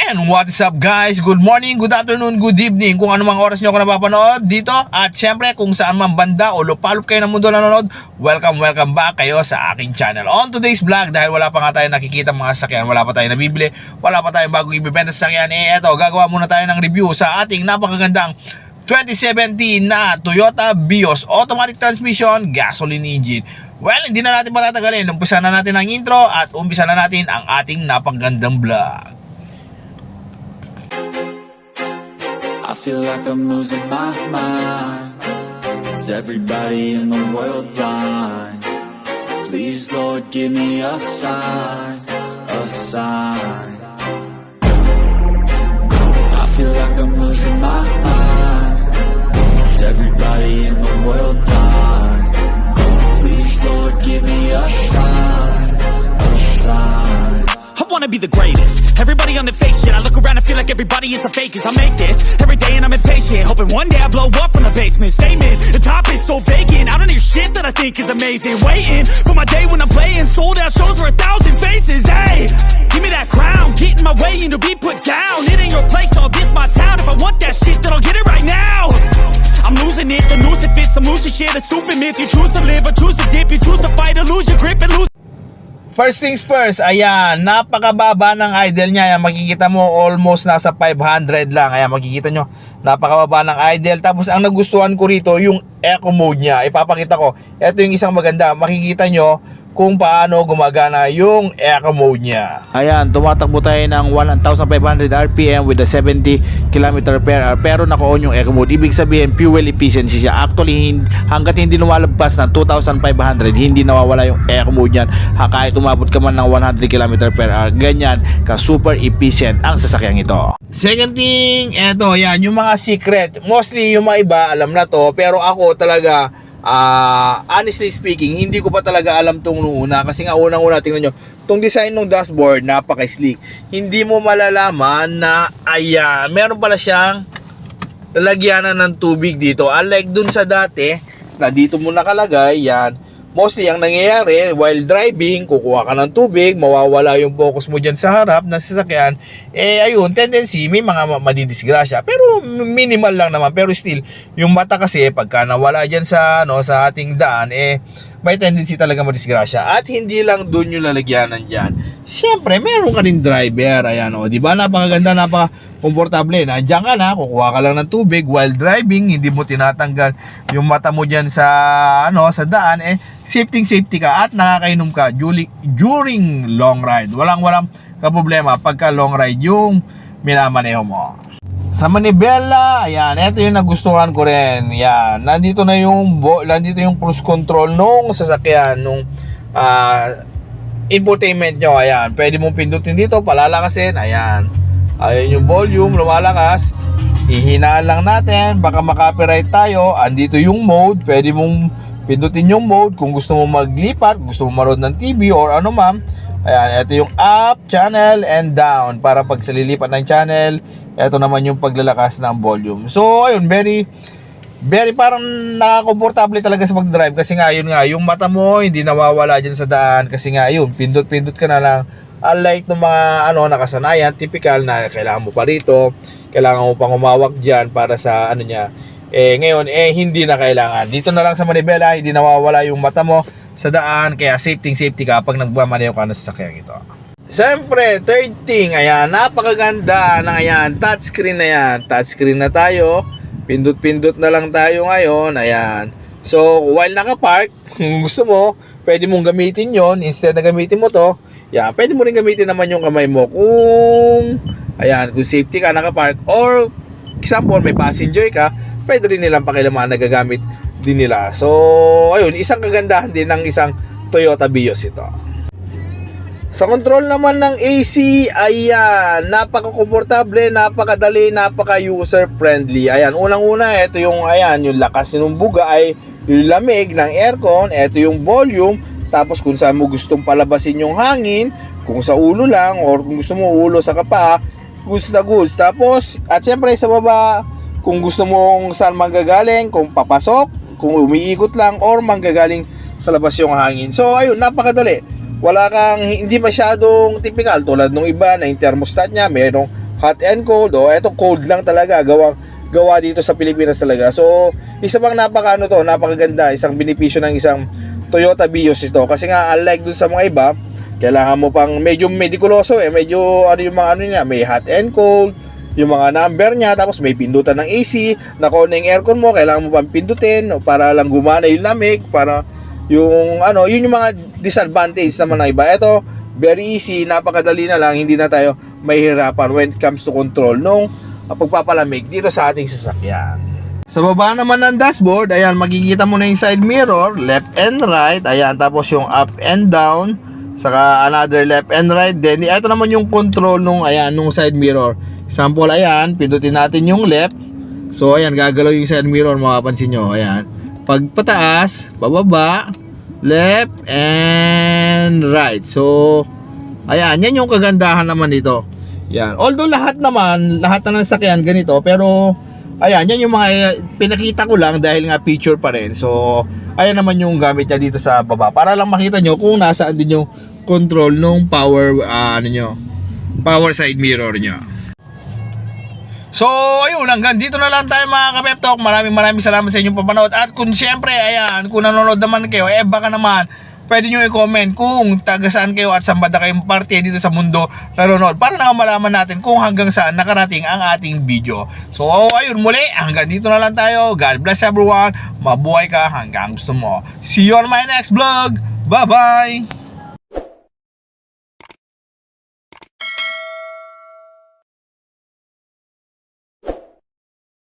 And what is up guys? Good morning, good afternoon, good evening kung anumang oras nyo ako napapanood dito. At syempre kung saan man banda o lupalop kayo ng mundo nanonood, welcome back kayo sa aking channel. On today's vlog, dahil wala pa nga tayo nakikita mga sasakyan, wala pa tayo nabibili, wala pa tayong bagong ibibenta sa sasakyan, eto, gagawa muna tayo ng review sa ating napakagandang 2017 na Toyota Vios automatic transmission gasoline engine. Well, hindi na natin patatagalin, umpisa na natin ang intro at umpisa na natin ang ating napakagandang vlog. I feel like I'm losing my mind. Is everybody in the world blind? Please, Lord, give me a sign, a sign. I feel like I'm losing my mind. Is everybody in the world blind? Please, Lord, give me a sign, a sign. I wanna be the greatest. Everybody on the fake shit. I look around and feel like everybody is the fakest. I make this every day and I'm impatient, hoping one day I blow up from the basement. Statement, the top is so vacant. I don't hear shit that I think is amazing. Waiting for my day when I'm playing sold out shows for 1,000 faces. Hey, give me that crown, get in my way and to be put down. It ain't your place, all this my town. If I want that shit, then I'll get it right now. I'm losing it, the noose it fits. I'm losing shit, a stupid myth. You choose to live or choose to dip. You choose to fight or lose your grip and lose. First things first, ayan, napakababa ng idle niya. Ayan, makikita mo almost nasa 500 lang. Ayan, makikita nyo, napakababa ng idle. Tapos ang nagustuhan ko rito, yung eco mode niya. Ipapakita ko, ito yung isang maganda. Makikita nyo kung paano gumagana yung eco mode niya. Ayan, tumatakbo tayo ng 1,500 RPM with a 70 km per hour. Pero naka-on yung eco mode. Ibig sabihin, fuel efficiency siya. Actually, hanggat hindi lumalagpas ng 2,500, hindi nawawala yung eco mode niyan. Kahit umabot ka man ng 100 km per hour. Ganyan, ka-super efficient ang sasakyang ito. Second thing, eto, yan, yung mga secret. Mostly, yung mga iba, alam na to. Pero ako talaga, honestly speaking, hindi ko pa talaga alam tong una. Kasi nga unang-una, tingnan nyo, tong design ng dashboard, napaka-sleek. Hindi mo malalaman na, ayan, meron pala siyang lalagyanan ng tubig dito. Unlike dun sa dati, na dito mo nakalagay, yan. Mostly, ang nangyayari, while driving, kukuha ka ng tubig, mawawala yung focus mo dyan sa harap ng sasakyan, ayun, tendency, may mga madidisgrasya. Pero, minimal lang naman. Pero still, yung mata kasi, pagka nawala dyan sa, sa ating daan, may tendency talaga madisgrasya. At hindi lang dun yung lalagyanan dyan. Siyempre, meron ka rin driver. Ayan, di ba? Napakaganda, napaka-komportable. Nandiyan ka na, kukuha ka lang ng tubig while driving, hindi mo tinatanggal yung mata mo dyan sa, sa daan, safety ka at nakakainom ka during long ride. Walang problema pagka long ride yung minamaneho mo. Sa manibela, ayan, ito yung nagustuhan ko rin. Yan, nandito yung cruise control nung sasakyan, nung infotainment nyo. Ayan, pwede mong pindutin dito, palalakasin. Ayan, ayun yung volume, lumalakas. Ihinaan lang natin, baka makapiright tayo. Andito yung mode, pwede mong pindutin yung mode kung gusto mo maglipat, gusto mo manood ng TV or ano ma'am. Ayan, ito yung up, channel, and down. Para pag sa lilipat ng channel, ito naman yung paglalakas ng volume. So, ayun, very parang nakakomportable talaga sa pag-drive. Kasi nga, yun nga, yung mata mo, hindi nawawala dyan sa daan. Kasi nga, yun, pindot ka na lang. Unlike ng mga, nakasanayan, typical na kailangan mo pa rito, kailangan mo pang umawak dyan para sa, niya. Ngayon, hindi na kailangan. Dito na lang sa manibela, hindi nawawala yung mata mo sa daan. Kaya safety ka pag nagmamaneho ka na sa sasakyan ito. Siyempre, third thing, ayan, napakaganda ng ayan, touchscreen na yan. Touchscreen na tayo. Pindot-pindot na lang tayo ngayon. Ayan. So, while nakapark, kung gusto mo, pwede mong gamitin yon. Instead na gamitin mo to, yan, pwede mo rin gamitin naman yung kamay mo. Kung safety ka, nakapark, or example, may passenger ka, pwede rin nilang pakilaman na gagamit din nila. So, ayun, isang kagandahan din ng isang Toyota Vios ito. Sa control naman ng AC, ayan, napaka-komportable, napakadali, napaka-user-friendly. Ayan, unang-una, ito yung, yung lakas ng buga ay yung lamig ng aircon, ito yung volume, tapos kung saan mo gustong palabasin yung hangin, kung sa ulo lang, or kung gusto mo ulo sa kapa, goods na goods. Tapos, at syempre sa baba, kung gusto mong saan manggagaling, kung papasok, kung umiikot lang, or manggagaling sa labas yung hangin. So, ayun, napakadali. Wala kang, hindi masyadong typical tulad nung iba na yung thermostat niya, merong hot and cold. Eto cold lang talaga, gawa dito sa Pilipinas talaga. So isa bang napakaganda, isang benepisyo ng isang Toyota Vios ito, kasi nga unlike dun sa mga iba, kailangan mo pang medyo medikuloso medyo yung mga niya, may hot and cold, yung mga number niya, tapos may pindutan ng AC, na-on yung aircon mo, kailangan mo pang pindutin para lang gumana yung lamig, para yung yun yung mga disadvantage naman ng iba. Ito, very easy, napakadali na lang, hindi na tayo mahihirapan when it comes to control nung pagpapalamig dito sa ating sasakyan. Sa baba naman ng dashboard, ayan, makikita mo na yung side mirror, left and right, ayan, tapos yung up and down, saka another left and right. Then ito naman yung control nung side mirror. Example, ayan, pindutin natin yung left. So ayan, gagalaw yung side mirror, mapapansin nyo. Ayan, pag pataas, bababa, left and right. So ayan, yan yung kagandahan naman dito. Yan. Although lahat na ng sakyan ganito, pero ayan, yan yung mga pinakita ko lang dahil nga feature pa rin. So ayan naman yung gamit niya dito sa baba, para lang makita nyo kung nasaan din yung control nung power power side mirror niya. So ayun, hanggang dito na lang tayo mga ka-Pep Talk. Maraming salamat sa inyong papanood. At kung siyempre, ayan, kung nanonood naman kayo, baka naman pwede nyo i-comment kung taga saan kayo at saan banda kayong parte dito sa mundo nanonood, para na malaman natin kung hanggang saan nakarating ang ating video. So ayun, muli, hanggang dito na lang tayo. God bless everyone. Mabuhay ka hanggang gusto mo. See you on my next vlog. Bye bye.